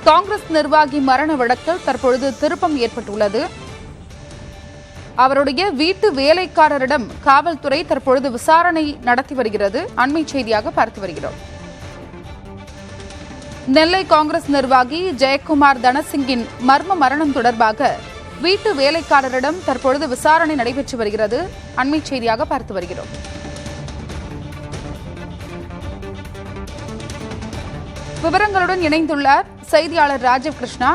காங்கிரஸ் நிர்வாகி மரண வழக்கில் தற்பொழுது திருப்பம் ஏற்பட்டுள்ளது. அவருடைய வீட்டு வேலைக்காரரிடம் காவல்துறை தற்பொழுது விசாரணை நடத்தி வருகிறது. அண்மை செய்தியாக பார்த்து வருகிறோம். நெல்லை காங்கிரஸ் நிர்வாகி ஜெயக்குமார் தனசிங்கின் மர்ம மரணம் தொடர்பாக வீட்டு வேலைக்காரரிடம் தற்பொழுது விசாரணை நடைபெற்று வருகிறது. அண்மை செய்தியாக பார்த்து வருகிறோம். விவரங்களுடன் இணைந்துள்ளார் செய்தியாளர் ராஜீவ் கிருஷ்ணா.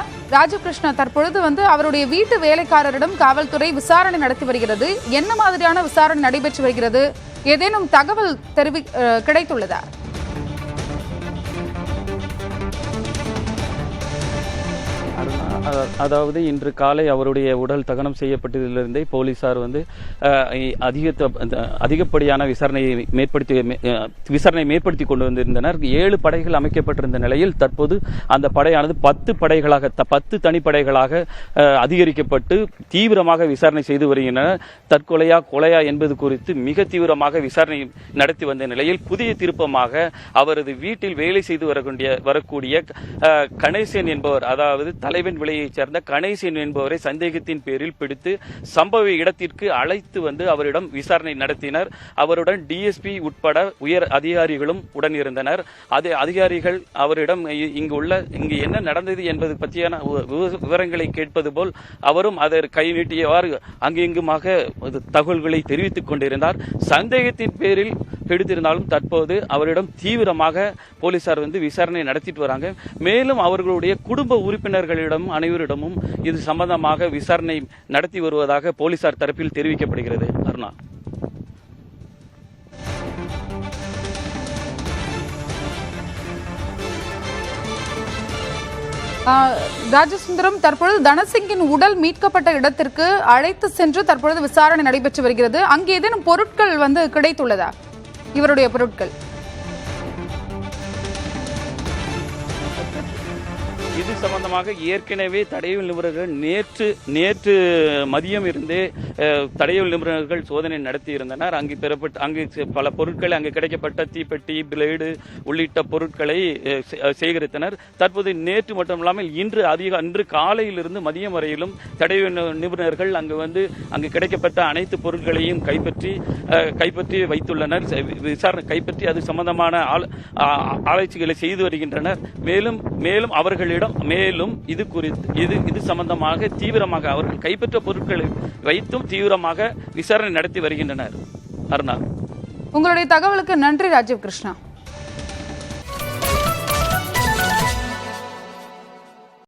தற்பொழுது அவருடைய வீட்டு வேலைக்காரரிடம் காவல்துறை விசாரணை நடத்தி வருகிறது. என்ன மாதிரியான விசாரணை நடைபெற்று வருகிறது? ஏதேனும் தகவல் கிடைத்துள்ளதா? அதாவது இன்று காலை அவருடைய உடல் தகனம் செய்யப்பட்டதிலிருந்தே போலீசார் அதிகப்படியான விசாரணை மேற்படுத்தி கொண்டு வந்திருந்தனர். 7 படைகள் அமைக்கப்பட்டிருந்த நிலையில் தற்போது அந்த படையானது 10 தனிப்படைகளாக அதிகரிக்கப்பட்டு தீவிரமாக விசாரணை செய்து வருகின்றனர். தற்கொலையா கொலையா என்பது குறித்து மிக தீவிரமாக விசாரணை நடத்தி வந்த நிலையில் புதிய திருப்பமாக அவரது வீட்டில் வேலை செய்து வரக்கூடிய கணேசன் என்பவர், அதாவது தலைவன் விலையைச் சேர்ந்த கணேசன் என்பவரை சந்தேகத்தின் பேரில் பிடித்து சம்பவ இடத்திற்கு அழைத்து வந்து அவரிடம் விசாரணை நடத்தினர். அவருடன் டிஎஸ்பி உட்பட உயர் அதிகாரிகளும் உடன் இருந்தனர். அதிகாரிகள் அவரிடம் இங்கு என்ன நடந்தது என்பது பற்றியான விவரங்களை கேட்பது போல் அவரும் அதை கை நீட்டியவாறு அங்கிங்குமாக தகவல்களை தெரிவித்துக் கொண்டிருந்தார். சந்தேகத்தின் பேரில் பிடித்திருந்தாலும் தற்போது அவரிடம் தீவிரமாக போலீசார் விசாரணை நடத்திட்டு வராங்க. மேலும் அவர்களுடைய குடும்ப உறுப்பினர்களிடம் அனைவரிடமும் இது சம்பந்தமாக விசாரணை நடத்தி வருவதாக போலீசார் தரப்பில் தெரிவிக்கப்படுகிறது. அருணா, ராஜசுந்தரம், தற்பொழுது தனசிங்கின் உடல் மீட்கப்பட்ட இடத்திற்கு அழைத்து சென்று தற்பொழுது விசாரணை நடைபெற்று வருகிறது. அங்கே ஏதேனும் பொருட்கள் கிடைத்துள்ளதா? இவருடைய பொருட்கள் இது சம்பந்தமாக ஏற்கனவே தடயவியல் நிபுணர்கள் நேற்று மதியம் இருந்தே தடயவியல் நிபுணர்கள் சோதனை நடத்தி இருந்தனர். அங்கு பல பொருட்களை, அங்கு கிடைக்கப்பட்ட தீப்பெட்டி, பிளேடு உள்ளிட்ட பொருட்களை சேகரித்தனர். தற்போது நேற்று மட்டுமில்லாமல் இன்று காலையிலிருந்து மதியம் வரையிலும் தடயவியல் நிபுணர்கள் அங்கு கிடைக்கப்பட்ட அனைத்து பொருட்களையும் கைப்பற்றி வைத்துள்ளனர். விசாரணை கைப்பற்றி அது சம்பந்தமான ஆராய்ச்சிகளை செய்து வருகின்றனர். மேலும் அவர்களிடம் இது சம்பந்தமாக தீவிரமாக அவர்கள் கைப்பற்ற பொருட்களை வைத்தும் தீவிரமாக விசாரணை நடத்தி வருகின்றனர். அருணா, உங்களுடைய தகவலுக்கு நன்றி ராஜீவ் கிருஷ்ணா.